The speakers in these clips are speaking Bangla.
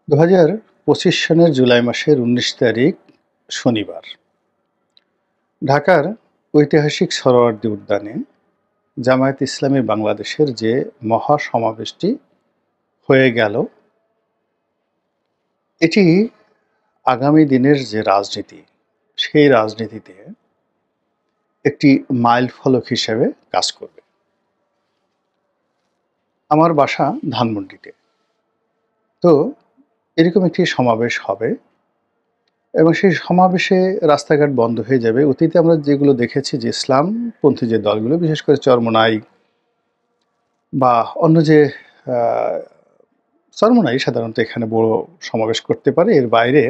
২০২৫ সনের জুলাই মাসের ১৯ তারিখ শনিবার ঢাকার ঐতিহাসিক সোহরাওয়ার্দী উদ্যানে জামায়াতে ইসলামী বাংলাদেশের যে মহাসমাবেশটি হয়ে গেল, এটি আগামী দিনের যে রাজনীতি, সেই রাজনীতিতে একটি মাইলফলক হিসেবে কাজ করবে। আমার বাসা ধানমন্ডিতে, তো এরকম একটি সমাবেশ হবে এবং সেই সমাবেশে রাস্তাঘাট বন্ধ হয়ে যাবে। অতীতে আমরা যেগুলো দেখেছি যে ইসলামপন্থী যে দলগুলো, বিশেষ করে চরমোনাই বা অন্য যে চরমোনাই সাধারণত এখানে বড় সমাবেশ করতে পারে, এর বাইরে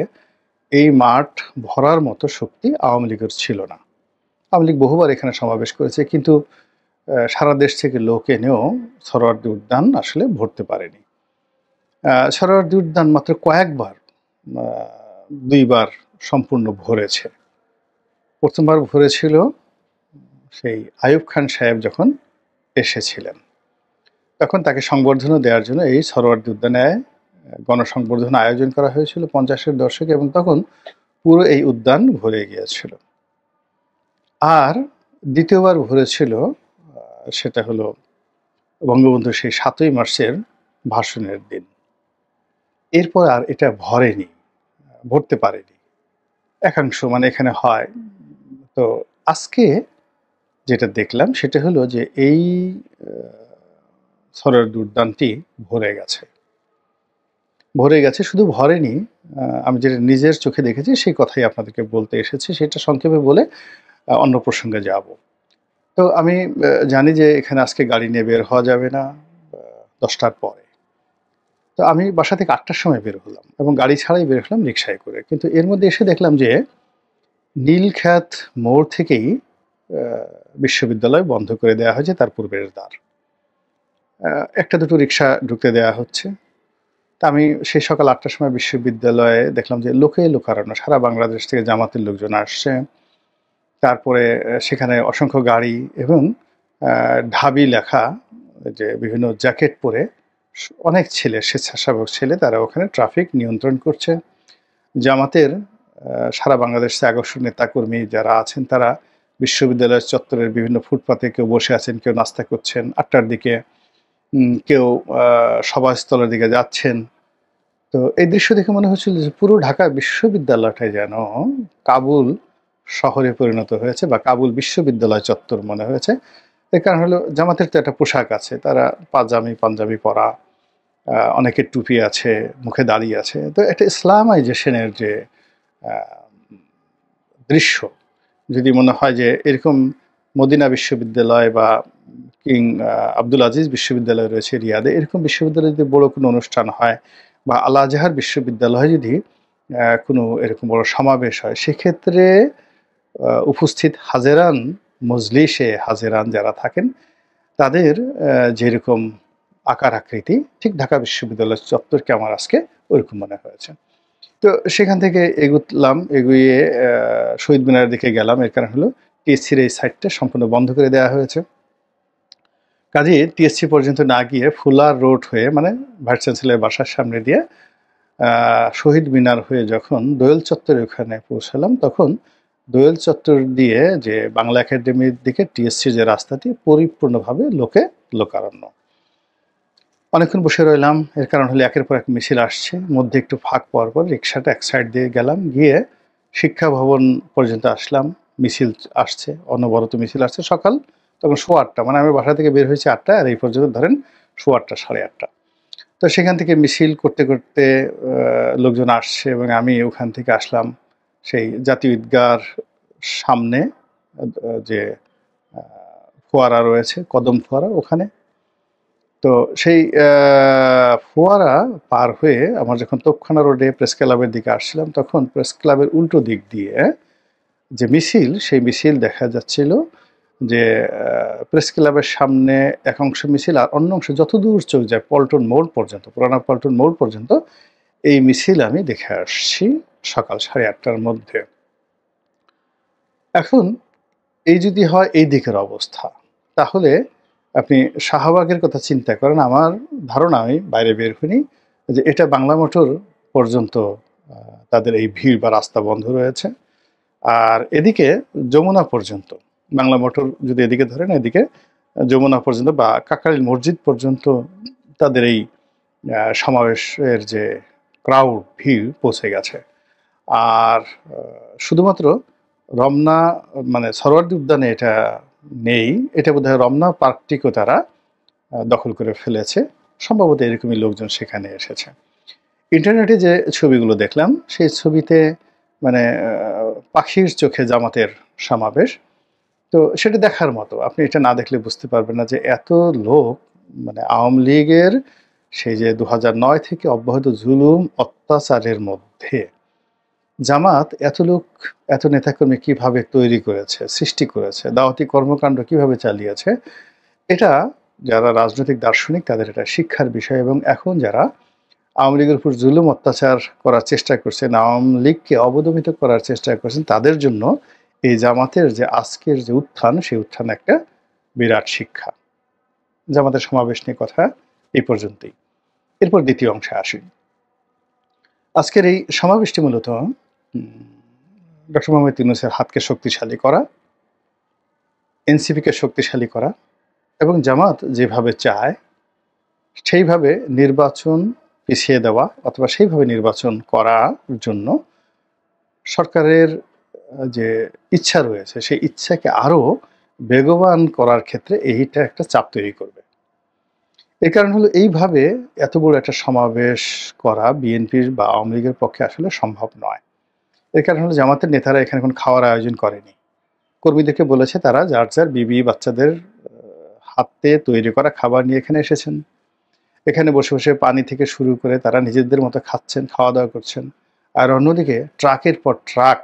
এই মাঠ ভরার মতো শক্তি আওয়ামী লীগের ছিল না। আওয়ামী লীগ বহুবার এখানে সমাবেশ করেছে, কিন্তু সারা দেশ থেকে লোক এনেও সোহরাওয়ার্দী উদ্যান আসলে ভরতে পারেনি। সোহরাওয়ার্দী উদ্যান মাত্র কয়েকবার, দুইবার সম্পূর্ণ ভরেছে। প্রথমবার ভরেছিল সেই আইয়ুব খান সাহেব যখন এসেছিলেন, তখন তাকে সংবর্ধনা দেওয়ার জন্য এই সোহরাওয়ার্দী উদ্যানে গণসংবর্ধনা আয়োজন করা হয়েছিল 50-এর দশকে, এবং তখন পুরো এই উদ্যান ভরে গিয়েছিল। আর দ্বিতীয়বার ভরেছিল, সেটা হলো বঙ্গবন্ধুর সেই 7ই মার্চের ভাষণের দিন। এরপর আর এটা ভরতে পারেনি একাংশ, মানে এখানে হয়। তো আজকে যেটা দেখলাম সেটা হলো যে এই সোহরাওয়ার্দী উদ্যানটি ভরে গেছে। শুধু ভরেনি, আমি যেটা নিজের চোখে দেখেছি সেই কথাই আপনাদেরকে বলতে এসেছি। সেটা সংক্ষেপে বলে অন্য প্রসঙ্গে যাব। তো আমি জানি যে এখানে আজকে গাড়ি নিয়ে বের হওয়া যাবে না 10টার পরে। তো আমি বাসা থেকে 8টার সময় বের হলাম এবং গাড়ি ছাড়াই বের হলাম রিক্সায় করে। কিন্তু এর মধ্যে এসে দেখলাম যে নীলক্ষেত মোড় থেকেই বিশ্ববিদ্যালয় বন্ধ করে দেওয়া হয়েছে, তার পূর্বের দ্বার। একটা দুটো রিক্সা ঢুকতে দেওয়া হচ্ছে। তা আমি সেই সকাল 8টার সময় বিশ্ববিদ্যালয়ে দেখলাম যে লোকে লোকারণ্য, সারা বাংলাদেশ থেকে জামাতের লোকজন আসছে। তারপরে সেখানে অসংখ্য গাড়ি এবং ঢাবি লেখা যে বিভিন্ন জ্যাকেট পরে অনেক ছেলে, স্বেচ্ছাসেবক ছেলে, তারা ওখানে ট্রাফিক নিয়ন্ত্রণ করছে। জামাতের সারা বাংলাদেশ থেকে আগস্ট নেতাকর্মী যারা আছেন, তারা বিশ্ববিদ্যালয়ের চত্বরের বিভিন্ন ফুটপাতে কেউ বসে আছেন, কেউ নাস্তা করছেন 8টার দিকে, কেউ সভাস্থলের দিকে যাচ্ছেন। তো এই দৃশ্য দেখে মনে হচ্ছিল যে পুরো ঢাকা বিশ্ববিদ্যালয়টাই যেন কাবুল শহরে পরিণত হয়েছে, বা কাবুল বিশ্ববিদ্যালয় চত্বর মনে হয়েছে। এর কারণ হলো জামাতের তো একটা পোশাক আছে, তারা পাঞ্জাবি পরা, অনেকের টুপি আছে, মুখে দাড়ি আছে। তো একটা ইসলামাইজেশনের যে দৃশ্য, যদি মনে হয় যে এরকম মদিনা বিশ্ববিদ্যালয় বা কিং আব্দুল আজিজ বিশ্ববিদ্যালয় রয়েছে রিয়াদে, এরকম বিশ্ববিদ্যালয়ে যদি বড় কোনো অনুষ্ঠান হয়, বা আল আজহার বিশ্ববিদ্যালয়ে যদি কোনো এরকম বড় সমাবেশ হয়, সেক্ষেত্রে উপস্থিত হাজেরান, মজলিসে হাজেরান যারা থাকেন, তাদের যেরকম আকার আকৃতি, ঠিক ঢাকা বিশ্ববিদ্যালয় চত্বরকে আমার আজকে ওইরকম মনে হয়েছে। তো সেখান থেকে এগুয়ে শহীদ মিনারের দিকে গেলাম। এর কারণ হলো টিএসসির এই সাইডটা সম্পূর্ণ বন্ধ করে দেওয়া হয়েছে। কাজেই টিএসসি পর্যন্ত না গিয়ে ফুলার রোড হয়ে, মানে ভাইস চ্যান্সেলরের বাসার সামনে দিয়ে শহীদ মিনার হয়ে যখন দোয়েল চত্বরে ওখানে পৌঁছালাম, তখন দোয়েল চত্বর দিয়ে যে বাংলা একাডেমির দিকে টিএসসির যে রাস্তাটি, পরিপূর্ণভাবে লোকারণ্য। অনেকক্ষণ বসে রইলাম। এর কারণ হলো একের পর এক মিছিল আসছে, মধ্যে একটু ফাঁক পাওয়ার পর রিক্সাটা এক সাইড দিয়ে গেলাম, গিয়ে শিক্ষা ভবন পর্যন্ত আসলাম। মিছিল আসছে, অনবরত মিছিল আসছে। সকাল তখন 8:15, মানে আমি বাসা থেকে বের হয়েছি 8টায়, আর এই পর্যন্ত ধরেন 8:15, 8:30। তো সেখান থেকে মিছিল করতে করতে লোকজন আসছে এবং আমি ওখান থেকে আসলাম সেই জাতীয় ঈদগাহর সামনে যে ফোয়ারা রয়েছে, কদম ফোয়ারা, ওখানে। তো সেই ফোয়ারা পার হয়ে আমার যখন তোপখানা রোডে প্রেস ক্লাবের দিকে আসছিলাম, তখন প্রেস ক্লাবের উল্টো দিক দিয়ে যে মিছিল, সেই মিছিল দেখা যাচ্ছিল যে প্রেস ক্লাবের সামনে এক অংশ মিছিল, আর অন্য অংশ যতদূর চোখ যায় পল্টন মোড় পর্যন্ত, পুরানা পল্টন মোড় পর্যন্ত এই মিছিল আমি দেখে আসছি সকাল 8:30টার মধ্যে। এখন এই যদি হয় এই দিকের অবস্থা, তাহলে আপনি শাহবাগের কথা চিন্তা করেন। আমার ধারণা, আমি বাইরে বের হইনি, যে এটা বাংলা মোটর পর্যন্ত তাদের এই ভিড় বা রাস্তা বন্ধ রয়েছে। আর এদিকে যমুনা পর্যন্ত, বাংলা মোটর যদি এদিকে ধরেন, এদিকে যমুনা পর্যন্ত বা কাকরাইল মসজিদ পর্যন্ত তাদের এই সমাবেশের যে ক্রাউড, ভিড় পৌঁছে গেছে। আর শুধুমাত্র রমনা মানে সরোয়ার্দী উদ্যানে এটা নেই, এটা বোধহয় রমনা পার্কটিকেও তারা দখল করে ফেলেছে। সম্ভবত এরকমই লোকজন সেখানে এসেছে। ইন্টারনেটে যে ছবিগুলো দেখলাম, সেই ছবিতে মানে পাখির চোখে জামাতের সমাবেশ। তো সেটা দেখার মতো। আপনি এটা না দেখলে বুঝতে পারবেন না যে এত লোক, মানে আওয়ামী লীগের সেই যে ২০০৯ থেকে অব্যাহত জুলুম অত্যাচারের মধ্যে জামাত এত লোক, এত নেতাকর্মী কিভাবে তৈরি করেছে, সৃষ্টি করেছে, দাওয়াতি কর্মকাণ্ড কিভাবে চালিয়েছে, এটা যারা রাজনৈতিক দার্শনিক তাদের এটা শিক্ষার বিষয়। এবং এখন যারা আওয়ামী লীগের উপর জুলুম অত্যাচার করার চেষ্টা করছেন, আওয়ামী লীগকে অবদমিত করার চেষ্টা করছেন, তাদের জন্য এই জামাতের যে আজকের যে উত্থান, সেই উত্থান একটা বিরাট শিক্ষা। জামাতের সমাবেশ নিয়ে কথা এই পর্যন্তই। এরপর দ্বিতীয় অংশে আসি। আজকের এই সমাবেশটি মূলত ডক্টর মোহাম্মদ ইউনূসের হাতকে শক্তিশালী করা, এনসিপিকে শক্তিশালী করা, এবং জামাত যেভাবে চায় সেইভাবে নির্বাচন পিছিয়ে দেওয়া অথবা সেইভাবে নির্বাচন করার জন্য সরকারের যে ইচ্ছা রয়েছে, সেই ইচ্ছাকে আরও বেগবান করার ক্ষেত্রে এইটা একটা চাপ তৈরি করবে। এর কারণ হলো এইভাবে এত বড় একটা সমাবেশ করা বিএনপির বা আওয়ামী লীগের পক্ষে আসলে সম্ভব নয়। এর কারণ হলো জামাতের নেতারা এখানে কোনো খাওয়ার আয়োজন করেনি। কর্মীদেরকে বলেছে তারা যার যার বিবি বাচ্চাদের হাতে তৈরি করা খাবার নিয়ে এখানে এসেছেন। এখানে বসে বসে পানি থেকে শুরু করে তারা নিজেদের মতো খাচ্ছেন, খাওয়া দাওয়া করছেন। আর অন্যদিকে ট্রাকের পর ট্রাক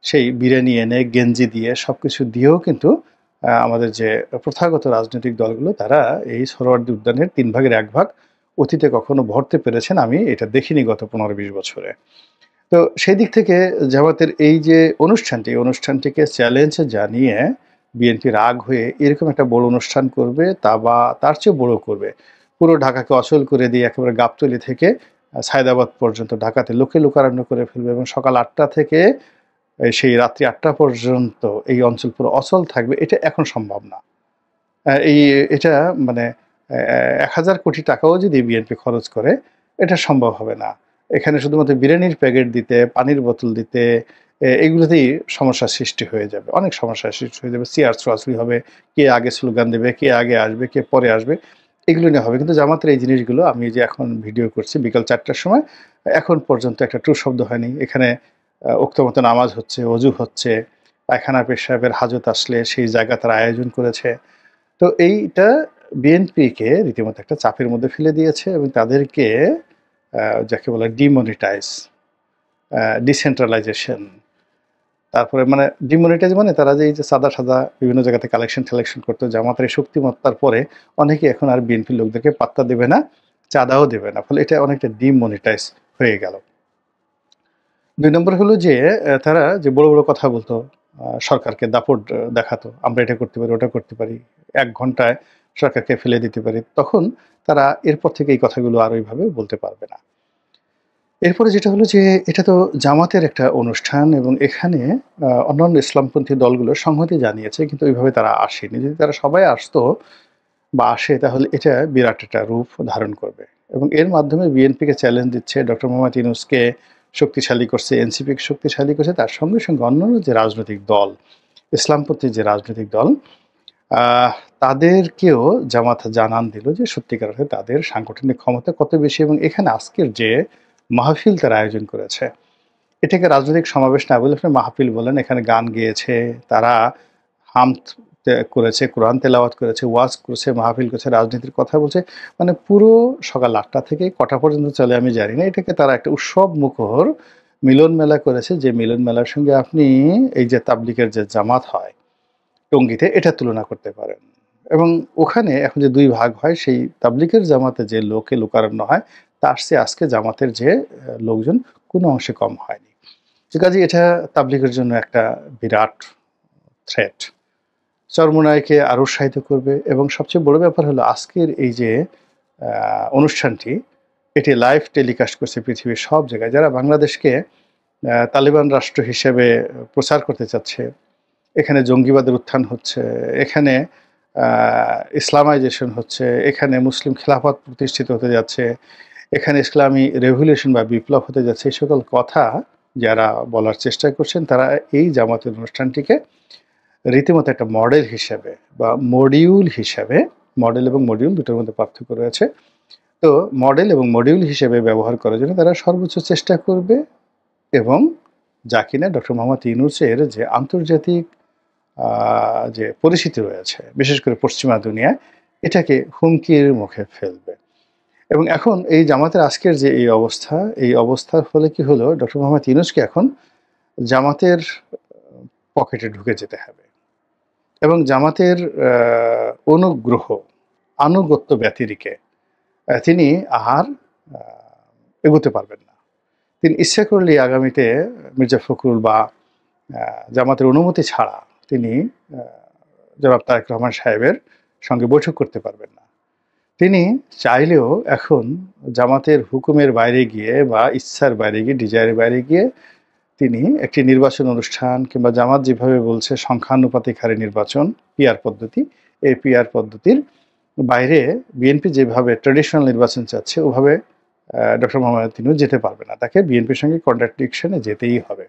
সেই বিরিয়ানি এনে গেঞ্জি দিয়ে সবকিছু দিয়েও কিন্তু আমাদের যে প্রথাগত রাজনৈতিক দলগুলো তারা এই সোহরাওয়ার্দী উদ্যানের 3 ভাগের 1 ভাগ অতীতে কখনো ভরতে পেরেছেন আমি এটা দেখিনি গত 15-20 বছরে। তো সেই দিক থেকে জামাতের এই যে অনুষ্ঠানটিকে চ্যালেঞ্জ জানিয়ে বিএনপি রাগ হয়ে এরকম একটা বড় অনুষ্ঠান করবে, তা বা তার চেয়ে বড় করবে। পুরো ঢাকাকে অচল করে দিয়ে একেবারে গাবতলী থেকে সায়দাবাদ পর্যন্ত ঢাকাতে লোকে লোকারণ্য করে ফেলবে এবং সকাল 8টা থেকে সেই রাত্রি 8টা পর্যন্ত এই অঞ্চল পুরো অচল থাকবে, এটা এখন সম্ভব না। এটা মানে ১,০০০ কোটি টাকাও যদি বিএনপি খরচ করে, এটা সম্ভব হবে না। এখানে শুধুমাত্র বিরিয়ানির প্যাকেট দিতে, পানির বোতল দিতে, এগুলোতেই সমস্যার সৃষ্টি হয়ে যাবে। অনেক সমস্যার সৃষ্টি হয়ে যাবে। চেয়ার ছোঁড়াছুড়ি হবে, কে আগে স্লোগান দেবে, কে আগে আসবে, কে পরে আসবে, এগুলো নিয়ে হবে। কিন্তু জামাতের এই জিনিসগুলো, আমি যে এখন ভিডিও করছি বিকাল ৪টার সময়, এখন পর্যন্ত একটা টু শব্দ হয়নি। এখানে উক্তমত নামাজ হচ্ছে, অজু হচ্ছে, পায়খানা পেশাবের হাজত আসলে সেই জায়গা তারা আয়োজন করেছে। তো এইটা বিএনপিকে রীতিমতো একটা চাপের মধ্যে ফেলে দিয়েছে এবং তাদেরকে যাকে বলে ডিমনিটাইজ, ডিসেন্ট্রালাইজেশন, তারপরে মানে ডিমনিটাইজ মানে তারা যে এই যে সাদা বিভিন্ন জায়গাতে কালেকশন করতো, জামাতের এই শক্তিমত্তার পরে অনেকে এখন আর বিএনপির লোকদেরকে পাত্তা দেবে না, চাঁদাও দেবে না। ফলে এটা অনেকটা ডিমনিটাইজ হয়ে গেল। ২ নম্বর হলো যে তারা যে বড় বড় কথা বলতো, সরকারকে দাপট দেখাতো, আমরা এটা করতে পারি, ওটা করতে পারি, ১ ঘন্টায় সরকারকে ফেলে দিতে পারি। তখন তারা এরপর থেকে এই কথাগুলো আর ওইভাবে বলতে পারবে না। এরপরে যেটা হলো যে এটা তো জামাতের একটা অনুষ্ঠান এবং এখানে অন্যান্য ইসলামপন্থী দলগুলো সংহতি জানিয়েছে, কিন্তু ওইভাবে তারা আসেনি। যদি তারা সবাই আসতো বা আসে তাহলে এটা বিরাট একটা রূপ ধারণ করবে এবং এর মাধ্যমে বিএনপিকে চ্যালেঞ্জ দিচ্ছে, ডক্টর মোহাম্মদ ইউনূসকে শক্তিশালী করছে, এনসিপিকে শক্তিশালী করছে, তার সঙ্গে সঙ্গে অন্যান্য যে রাজনৈতিক দল, ইসলামপন্থী যে রাজনৈতিক দল, আহ তাদেরকেও জামাত জানান দিল যে সত্যিকার অর্থে তাদের সাংগঠনিক ক্ষমতা কত বেশি। এবং এখানে আজকের যে মাহফিল তারা আয়োজন করেছে, এটাকে রাজনৈতিক সমাবেশ না বলে আপনি মাহফিল বলেন। এখানে গান গেয়েছে তারা, হামদ করেছে, কোরআন তেলাওয়াত করেছে, ওয়াজ করেছে, মাহফিল করেছে, রাজনীতির কথা বলছে। মানে পুরো সকাল 8টা থেকে কটা পর্যন্ত চলে আমি জানি না। এটাকে তারা একটা উৎসব মুখর মিলন মেলা করেছে, যে মিলন মেলার সঙ্গে আপনি এই যে তাবলিগের যে জামাত হয় টঙ্গীতে, এটা তুলনা করতে পারেন। এবং ওখানে এখন যে 2 ভাগ হয়, সেই তাবলিগের জামাতে যে লোকে লোকারণ্য হয়, তার চেয়ে আজকে জামাতের যে লোকজন কোনো অংশে কম হয়নি। তো কাজেই এটা তাবলিগের জন্য একটা বিরাট থ্রেট। চরমোনাইকে আরও উৎসাহিত করবে এবং সবচেয়ে বড় ব্যাপার হলো আজকের এই যে অনুষ্ঠানটি, এটি লাইভ টেলিকাস্ট করছে পৃথিবীর সব জায়গায়। যারা বাংলাদেশকে তালিবান রাষ্ট্র হিসেবে প্রচার করতে চাচ্ছে, এখানে জঙ্গিবাদের উত্থান হচ্ছে, এখানে ইসলামাইজেশন হচ্ছে, এখানে মুসলিম খিলাফত প্রতিষ্ঠিত হতে যাচ্ছে, এখানে ইসলামী রেভলিউশন বা বিপ্লব হতে যাচ্ছে, এই সকল কথা যারা বলার চেষ্টা করছেন তারা এই জামাতের অনুষ্ঠানটিকে রীতিমতো একটা মডেল হিসেবে বা মডিউল হিসেবে, মডেল এবং মডিউল দুটোর মধ্যে পার্থক্য রয়েছে, তো মডেল এবং মডিউল হিসেবে ব্যবহার করার জন্য তারা সর্বোচ্চ চেষ্টা করবে এবং যা কিনা ডক্টর মোহাম্মদ ইউনূসের যে আন্তর্জাতিক যে পরিচিতি রয়েছে বিশেষ করে পশ্চিমা দুনিয়ায়, এটাকে হুমকির মুখে ফেলবে। এবং এখন এই জামাতের আজকের যে এই অবস্থার ফলে কি হলো, ডক্টর মোহাম্মদ ইউনূসকে এখন জামাতের পকেটে ঢুকে যেতে হবে এবং জামাতের অনুগ্রহ আনুগত্য ব্যতিরিকে তিনি আর এগোতে পারবেন না। তিনি ইচ্ছা করলে আগামীতে মির্জা ফখরুল বা জামাতের অনুমতি ছাড়া তিনি জনাব তারেক রহমান সাহেবের সঙ্গে বৈঠক করতে পারবেন না। তিনি চাইলেও এখন জামাতের হুকুমের বাইরে গিয়ে বা ইচ্ছার বাইরে গিয়ে, ডিজায়ারের বাইরে গিয়ে তিনি একটি নির্বাচন অনুষ্ঠান কিংবা জামাত যেভাবে বলছে সংখ্যানুপাতিক হারে নির্বাচন, পিআর পদ্ধতি, এই পিআর পদ্ধতির বাইরে বিএনপি যেভাবে ট্র্যাডিশনাল নির্বাচন চাচ্ছে ওভাবে ডক্টর মোহাম্মদ ইউনূস যেতে পারবে না, তাকে বিএনপির সঙ্গে কন্ট্রাডিকশনে যেতেই হবে।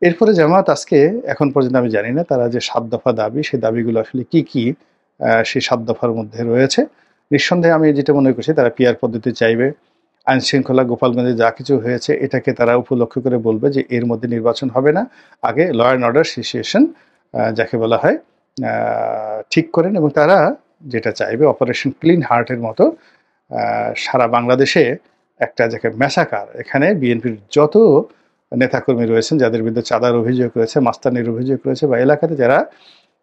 এরপরে জামাত আজকে এখন পর্যন্ত আমি জানি না তারা যে ৭ দফা দাবি, সেই দাবিগুলো আসলে কি কি সেই ৭ দফার মধ্যে রয়েছে। নিঃসন্দেহে আমি যেটা মনে করছি তারা পিআর পদ্ধতি চাইবে, আইন শৃঙ্খলা গোপালগঞ্জে যা কিছু হয়েছে এটাকে তারা উপলক্ষ করে বলবে যে এর মধ্যে নির্বাচন হবে না, আগে ল অ্যান্ড অর্ডার সিচুয়েশন যাকে বলা হয় ঠিক করেন। এবং তারা যেটা চাইবে অপারেশন ক্লিন হার্টের মতো সারা বাংলাদেশে একটা যাকে ম্যাসাকার, এখানে বিএনপির যত নেতাকর্মী রয়েছেন যাদের বিরুদ্ধে চাঁদার অভিযোগ রয়েছে, মাস্তানির অভিযোগ রয়েছে, বা এলাকাতে যারা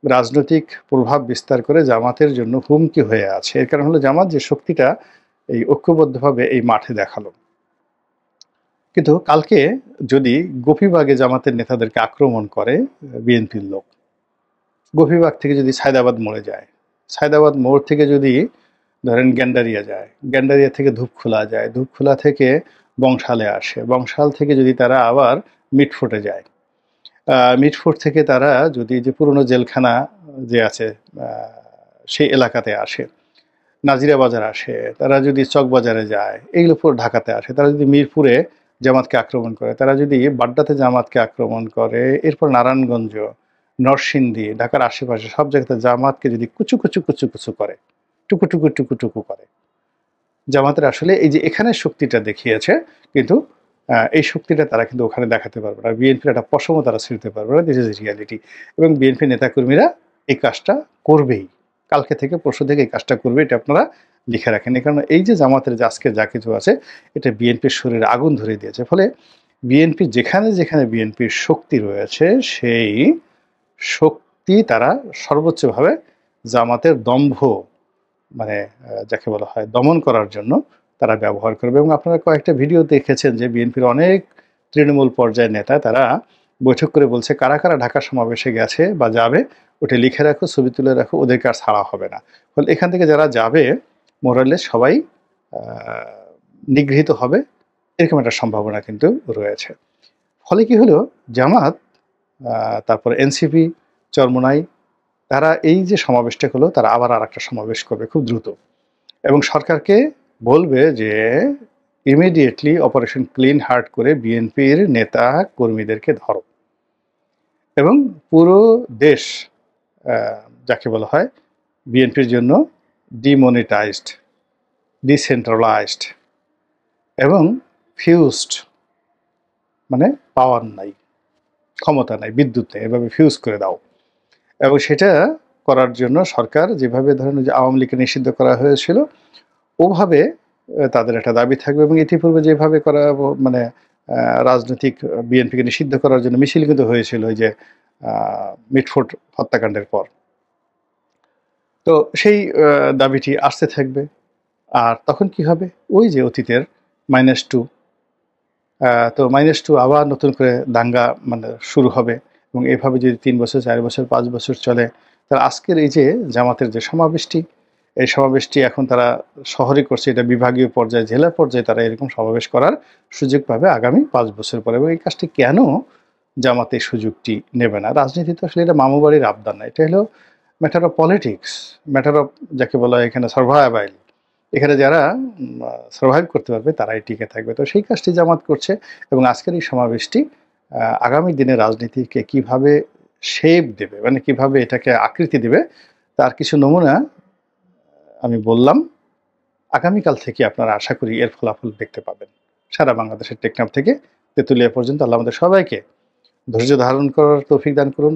রাজনৈতিক প্রভাব বিস্তার করে জামাতের জন্য হুমকি হয়ে আছে, এর কারণ হলো জামাত যে শক্তিটা এই ঐক্যবদ্ধভাবে এই মাঠে দেখালো। কিন্তু কালকে যদি গোপীবাগে জামাতের নেতাদেরকে আক্রমণ করে বিএনপির লোক, গোপীবাগ থেকে যদি সায়দাবাদ মোড়ে যায়, সায়দাবাদ মোড় থেকে যদি ধরেন গ্যান্ডারিয়া যায়, গ্যান্ডারিয়া থেকে ধূপখোলা যায়, ধূপখোলা থেকে বংশালে আসে, বংশাল থেকে যদি তারা আবার মিটফোর্টে যায়, মিটফোর্ট থেকে তারা যদি যে পুরনো জেলখানা যে আছে সেই এলাকাতে আসে, নাজিরা বাজার আসে, তারা যদি চকবাজারে যায়, এইগুলো পুরো ঢাকাতে আসে, তারা যদি মিরপুরে জামাতকে আক্রমণ করে, তারা যদি বাড্ডাতে জামাতকে আক্রমণ করে, এরপর নারায়ণগঞ্জ, নরসিংদী, ঢাকার আশেপাশে সব জায়গাতে জামাতকে যদি কুচু কুচু কুচু কুচু করে, টুকু টুকু টুকু টুকু করে, জামাতের আসলে এই যে এখানে শক্তিটা দেখিয়েছে, কিন্তু এই শক্তিটা তারা কিন্তু ওখানে দেখাতে পারবে না। বিএনপির একটা পশমও তারা ছিঁড়তে পারবে না, দিস ইজ রিয়ালিটি। এবং বিএনপি নেতাকর্মীরা এই কাজটা করবেই, কালকে থেকে পরশু থেকে এই কাজটা করবে, এটা আপনারা লিখে রাখেন। এই কারণে এই যে জামাতের যে আজকে যা কিছু আছে এটা বিএনপির শরীরে আগুন ধরে দিয়েছে। ফলে বিএনপি যেখানে যেখানে বিএনপির শক্তি রয়েছে সেই শক্তি তারা সর্বোচ্চভাবে জামাতের দম্ভ মানে যাকে বলা হয় দমন করার জন্য তারা ব্যবহার করবে। এবং আপনারা কয়েকটা ভিডিও দেখেছেন যে বিএনপির অনেক তৃণমূল পর্যায়ের নেতা তারা বৈঠক করে বলছে কারা কারা ঢাকা সমাবেশে গেছে বা যাবে ওটা লিখে রাখো, ছবি তুলে রাখো, ওদেরকে আর ছাড়া হবে না। ফলে এখান থেকে যারা যাবে মোরালেস সবাই নিগৃহীত হবে, এরকম একটা সম্ভাবনা কিন্তু রয়েছে। ফলে কি হলো, জামাত তারপর এনসিপি, চরমোনাই, তারা এই যে সমাবেশটা হলো তারা আবার আর একটা সমাবেশ করবে খুব দ্রুত এবং সরকারকে বলবে যে ইমিডিয়েটলি অপারেশন ক্লিন হার্ট করে বিএনপির নেতা কর্মীদেরকে ধরো এবং পুরো দেশ যাকে বলা হয় বিএনপির জন্য ডিমনিটাইজড, ডিসেন্ট্রালাইজড এবং ফিউজড, মানে পাওয়ার নাই, ক্ষমতা নাই, বিদ্যুৎ নেই, এভাবে ফিউজ করে দাও। এবং সেটা করার জন্য সরকার যেভাবে ধরেন যে আওয়ামী লীগকে নিষিদ্ধ করা হয়েছিল ওভাবে তাদের একটা দাবি থাকবে। এবং ইতিপূর্বে যেভাবে করা মানে রাজনৈতিক বিএনপিকে নিষিদ্ধ করার জন্য মিছিল কিন্তু হয়েছিল ওই যে মিটফোর্ট হত্যাকাণ্ডের পর, তো সেই দাবিটি আসতে থাকবে। আর তখন কি হবে, ওই যে অতীতের -2, তো -2 আবার নতুন করে দাঙ্গা মানে শুরু হবে। এবং এভাবে যদি 3 বছর, 4 বছর, 5 বছর চলে, তাহলে আজকের এই যে জামাতের যে সমাবেশটি, এই সমাবেশটি এখন তারা শহরে করছে, এটা বিভাগীয় পর্যায়ে, জেলা পর্যায়ে তারা এরকম সমাবেশ করার সুযোগ পাবে আগামী ৫ বছর পরে। এবং এই কাজটি কেন জামাত এই সুযোগটি নেবে না? রাজনীতি তো আসলে এটা মামুবাড়ির আবদার না। এটা হলো matter of politics, matter of যাকে বলা হয় এখানে সারভাইভাল। এখানে যারা সারভাইভ করতে পারবে তারাই টিকে থাকবে। তো সেই কাজটি জামাত করছে এবং আজকের এই সমাবেশটি আগামী দিনে রাজনীতিকে কিভাবে শেপ দেবে, মানে কিভাবে এটাকে আকৃতি দেবে, তার কিছু নমুনা আমি বললাম। আগামীকাল থেকে আপনারা আশা করি এর ফলাফল দেখতে পাবেন। সারা বাংলাদেশের টেকনাফ থেকে তেঁতুলিয়া পর্যন্ত আল্লাহ আমাদের সবাইকে ধৈর্য ধারণ করার তৌফিক দান করুন।